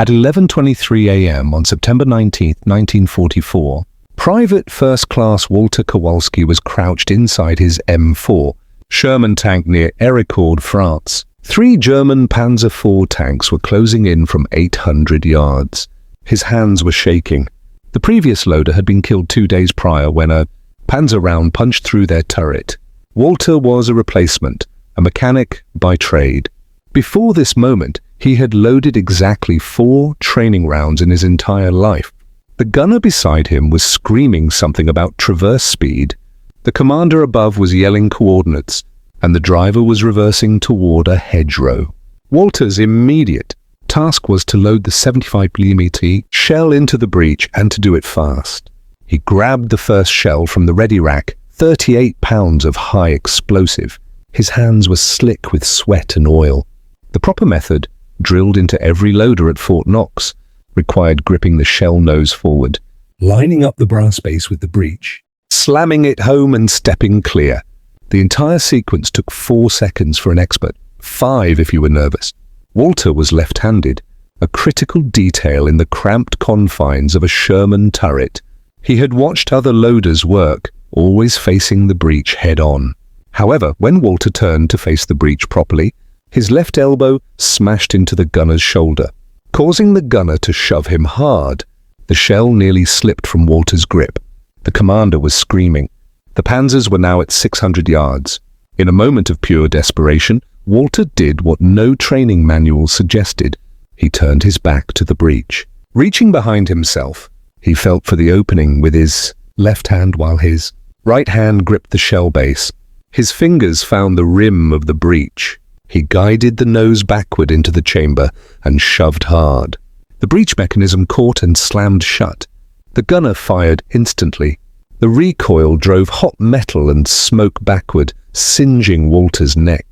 At 11:23 a.m. on September 19, 1944, Private First Class Walter Kowalski was crouched inside his M4 Sherman tank near Arracourt, France. 3 German Panzer IV tanks were closing in from 800 yards. His hands were shaking. The previous loader had been killed 2 days prior when a Panzer round punched through their turret. Walter was a replacement, a mechanic by trade. Before this moment, he had loaded exactly 4 training rounds in his entire life. The gunner beside him was screaming something about traverse speed. The commander above was yelling coordinates, and the driver was reversing toward a hedgerow. Walter's immediate task was to load the 75mm shell into the breech and to do it fast. He grabbed the first shell from the ready rack, 38 pounds of high explosive. His hands were slick with sweat and oil. The proper method, drilled into every loader at Fort Knox, required gripping the shell nose forward, lining up the brass base with the breech, slamming it home and stepping clear. The entire sequence took 4 seconds for an expert, 5 if you were nervous. Walter was left-handed, a critical detail in the cramped confines of a Sherman turret. He had watched other loaders work, always facing the breech head-on. However, when Walter turned to face the breech properly, his left elbow smashed into the gunner's shoulder, causing the gunner to shove him hard. The shell nearly slipped from Walter's grip. The commander was screaming. The Panzers were now at 600 yards. In a moment of pure desperation, Walter did what no training manual suggested. He turned his back to the breech. Reaching behind himself, he felt for the opening with his left hand while his right hand gripped the shell base. His fingers found the rim of the breech. He guided the nose backward into the chamber and shoved hard. The breech mechanism caught and slammed shut. The gunner fired instantly. The recoil drove hot metal and smoke backward, singeing Walter's neck.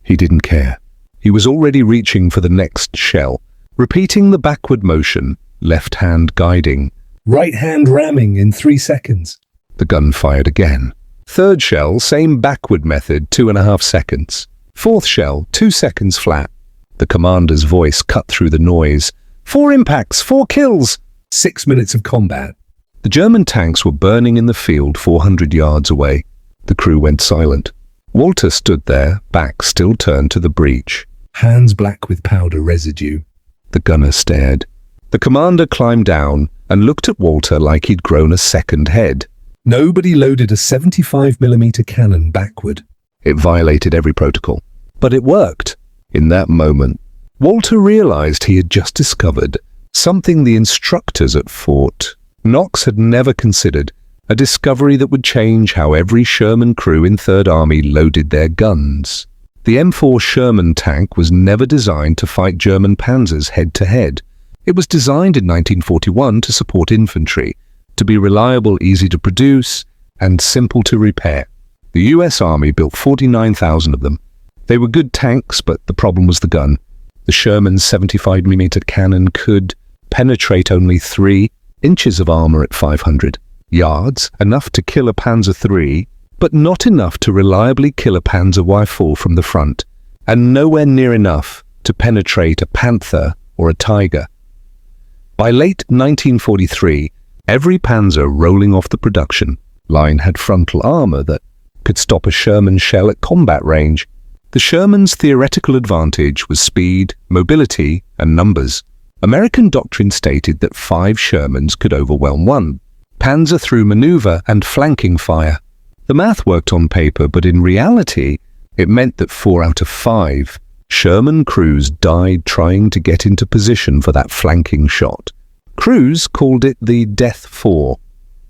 He didn't care. He was already reaching for the next shell, repeating the backward motion, left hand guiding, right hand ramming in 3 seconds. The gun fired again. Third shell, same backward method, 2.5 seconds. Fourth shell, 2 seconds flat. The commander's voice cut through the noise. 4 impacts, 4 kills. 6 minutes of combat. The German tanks were burning in the field 400 yards away. The crew went silent. Walter stood there, back still turned to the breech, hands black with powder residue. The gunner stared. The commander climbed down and looked at Walter like he'd grown a second head. Nobody loaded a 75mm cannon backward. It violated every protocol. But it worked. In that moment, Walter realized he had just discovered something the instructors at Fort Knox had never considered, a discovery that would change how every Sherman crew in Third Army loaded their guns. The M4 Sherman tank was never designed to fight German Panzers head-to-head. It was designed in 1941 to support infantry, to be reliable, easy to produce, and simple to repair. The US Army built 49,000 of them. They were good tanks, but the problem was the gun. The Sherman's 75mm cannon could penetrate only 3 inches of armor at 500 yards, enough to kill a Panzer III, but not enough to reliably kill a Panzer IV from the front, and nowhere near enough to penetrate a Panther or a Tiger. By late 1943, every Panzer rolling off the production line had frontal armor that could stop a Sherman shell at combat range. The Sherman's theoretical advantage was speed, mobility, and numbers. American doctrine stated that 5 Shermans could overwhelm 1. Panzer through maneuver and flanking fire. The math worked on paper, but in reality, it meant that 4 out of 5 Sherman crews died trying to get into position for that flanking shot. Crews called it the Death 4.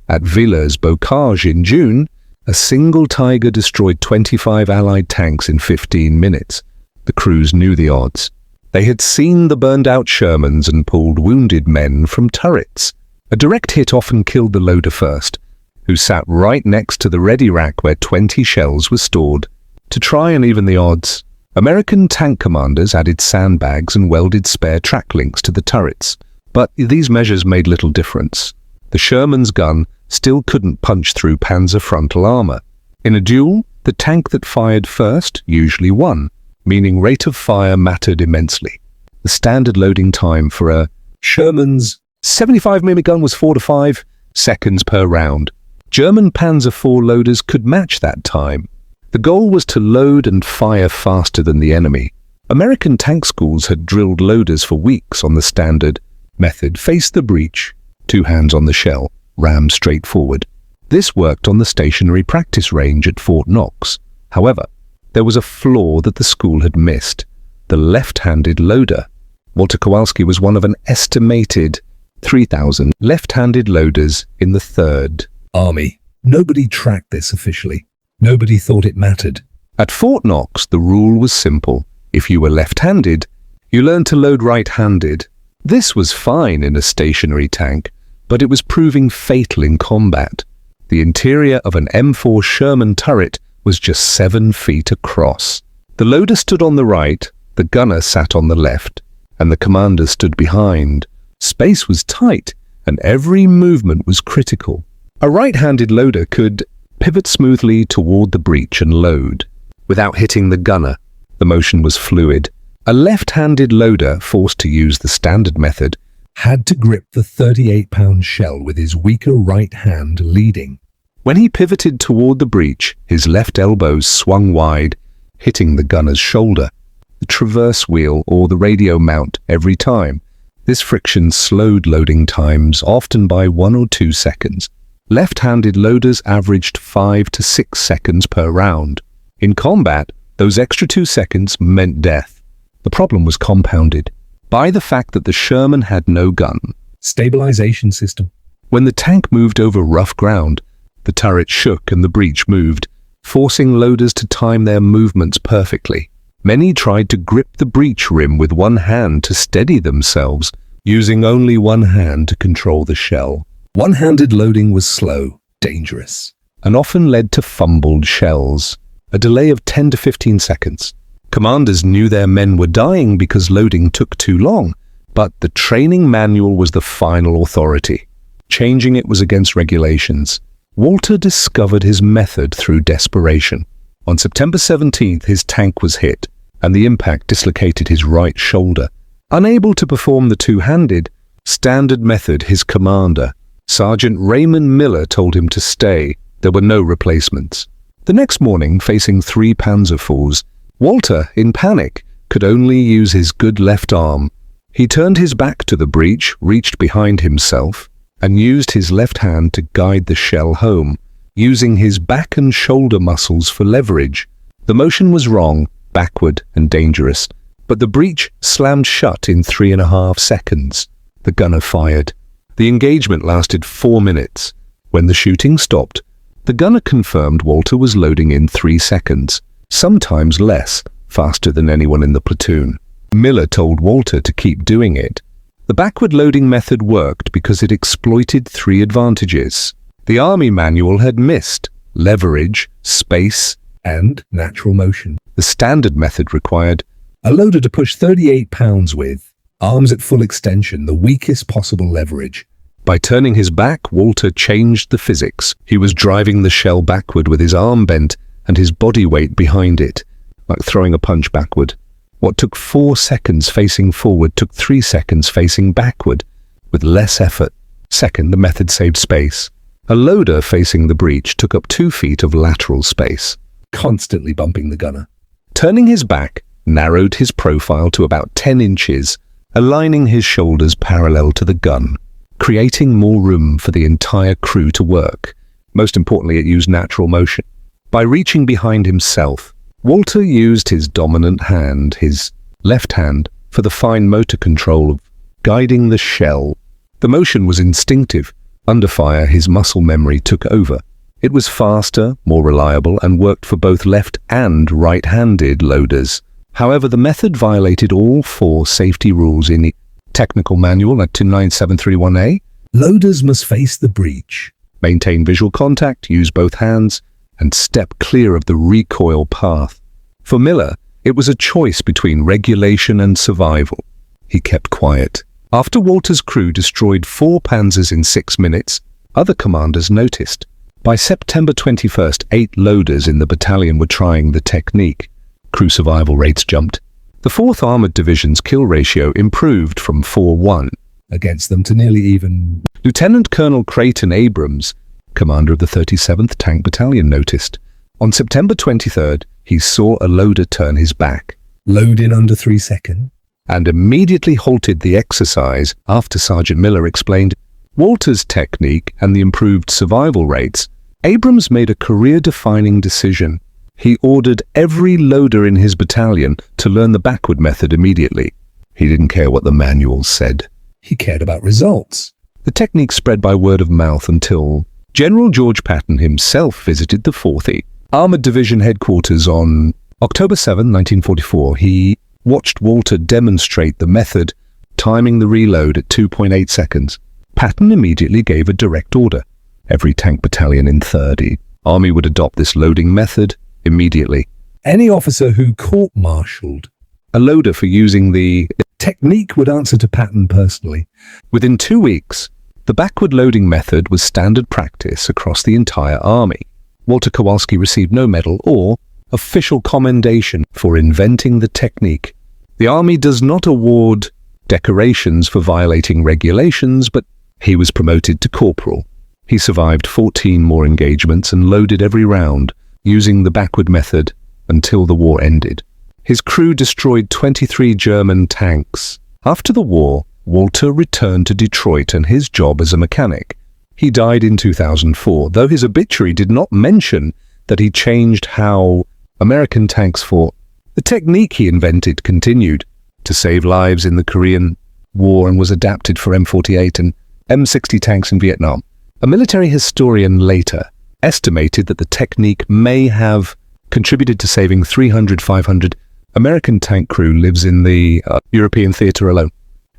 At Villers-Bocage in June, a single Tiger destroyed 25 Allied tanks in 15 minutes. The crews knew the odds. They had seen the burned-out Shermans and pulled wounded men from turrets. A direct hit often killed the loader first, who sat right next to the ready rack where 20 shells were stored. To try and even the odds, American tank commanders added sandbags and welded spare track links to the turrets. But these measures made little difference. The Sherman's gun still couldn't punch through Panzer frontal armor. In a duel, the tank that fired first usually won, meaning rate of fire mattered immensely. The standard loading time for a Sherman's 75mm gun was 4 to 5 seconds per round. German Panzer IV loaders could match that time. The goal was to load and fire faster than the enemy. American tank schools had drilled loaders for weeks on the standard method: face the breech, 2 hands on the shell, ram straight forward. This worked on the stationary practice range at Fort Knox. However, there was a flaw that the school had missed: the left-handed loader. Walter Kowalski was one of an estimated 3,000 left-handed loaders in the Third Army. Nobody tracked this officially. Nobody thought it mattered. At Fort Knox, the rule was simple. If you were left-handed, you learned to load right-handed. This was fine in a stationary tank, but it was proving fatal in combat. The interior of an M4 Sherman turret was just 7 feet across. The loader stood on the right, the gunner sat on the left, and the commander stood behind. Space was tight, and every movement was critical. A right-handed loader could pivot smoothly toward the breech and load without hitting the gunner. The motion was fluid. A left-handed loader, forced to use the standard method, had to grip the 38-pound shell with his weaker right hand leading. When he pivoted toward the breech, his left elbow swung wide, hitting the gunner's shoulder, the traverse wheel, or the radio mount every time. This friction slowed loading times, often by 1 or 2 seconds. Left-handed loaders averaged 5 to 6 seconds per round. In combat, those extra 2 seconds meant death. The problem was compounded by the fact that the Sherman had no gun stabilization system. When the tank moved over rough ground, the turret shook and the breech moved, forcing loaders to time their movements perfectly. Many tried to grip the breech rim with one hand to steady themselves, using only one hand to control the shell. One-handed loading was slow, dangerous, and often led to fumbled shells, a delay of 10 to 15 seconds. Commanders knew their men were dying because loading took too long, but the training manual was the final authority. Changing it was against regulations. Walter discovered his method through desperation. On September 17th, his tank was hit, and the impact dislocated his right shoulder. Unable to perform the two-handed standard method, his commander, Sergeant Raymond Miller, told him to stay. There were no replacements. The next morning, facing 3 Panzer IVs, Walter, in panic, could only use his good left arm. He turned his back to the breech, reached behind himself, and used his left hand to guide the shell home, using his back and shoulder muscles for leverage. The motion was wrong, backward, and dangerous, but the breech slammed shut in 3.5 seconds. The gunner fired. The engagement lasted 4 minutes. When the shooting stopped, the gunner confirmed Walter was loading in 3 seconds, sometimes less, faster than anyone in the platoon. Miller told Walter to keep doing it. The backward loading method worked because it exploited 3 advantages. The Army manual had missed leverage, space, and natural motion. The standard method required a loader to push 38 pounds with arms at full extension, the weakest possible leverage. By turning his back, Walter changed the physics. He was driving the shell backward with his arm bent and his body weight behind it, like throwing a punch backward. What took 4 seconds facing forward took 3 seconds facing backward, with less effort. Second, the method saved space. A loader facing the breech took up 2 feet of lateral space, constantly bumping the gunner. Turning his back narrowed his profile to about 10 inches, aligning his shoulders parallel to the gun, creating more room for the entire crew to work. Most importantly, it used natural motion. By reaching behind himself, Walter used his dominant hand, his left hand, for the fine motor control of guiding the shell. The motion was instinctive. Under fire, his muscle memory took over. It was faster, more reliable, and worked for both left and right-handed loaders. However, the method violated all 4 safety rules in the technical manual at 29731A. Loaders must face the breech, maintain visual contact, use both hands, and step clear of the recoil path. For Miller, it was a choice between regulation and survival. He kept quiet. After Walter's crew destroyed 4 Panzers in 6 minutes, other commanders noticed. By September 21st, 8 loaders in the battalion were trying the technique. Crew survival rates jumped. The 4th Armored Division's kill ratio improved from 4:1 against them to nearly even. Lieutenant Colonel Creighton Abrams, commander of the 37th Tank Battalion, noticed. On September 23rd, he saw a loader turn his back, load in under 3 seconds, and immediately halted the exercise after Sergeant Miller explained Walter's technique and the improved survival rates. Abrams made a career-defining decision. He ordered every loader in his battalion to learn the backward method immediately. He didn't care what the manuals said. He cared about results. The technique spread by word of mouth until General George Patton himself visited the 4th Armored Division headquarters on October 7, 1944. He watched Walter demonstrate the method, timing the reload at 2.8 seconds. Patton immediately gave a direct order. Every tank battalion in 3rd Army would adopt this loading method immediately. Any officer who court-martialed a loader for using the technique would answer to Patton personally. Within 2 weeks, the backward loading method was standard practice across the entire Army. Walter Kowalski received no medal or official commendation for inventing the technique. The Army does not award decorations for violating regulations, but he was promoted to corporal. He survived 14 more engagements and loaded every round using the backward method until the war ended. His crew destroyed 23 German tanks. After the war, Walter returned to Detroit and his job as a mechanic. He died in 2004, though his obituary did not mention that he changed how American tanks fought. The technique he invented continued to save lives in the Korean War and was adapted for M48 and M60 tanks in Vietnam. A military historian later estimated that the technique may have contributed to saving 300-500 American tank crew lives in the European theater alone.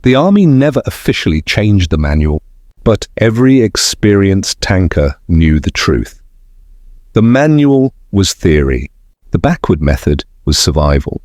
The Army never officially changed the manual, but every experienced tanker knew the truth. The manual was theory. The backward method was survival.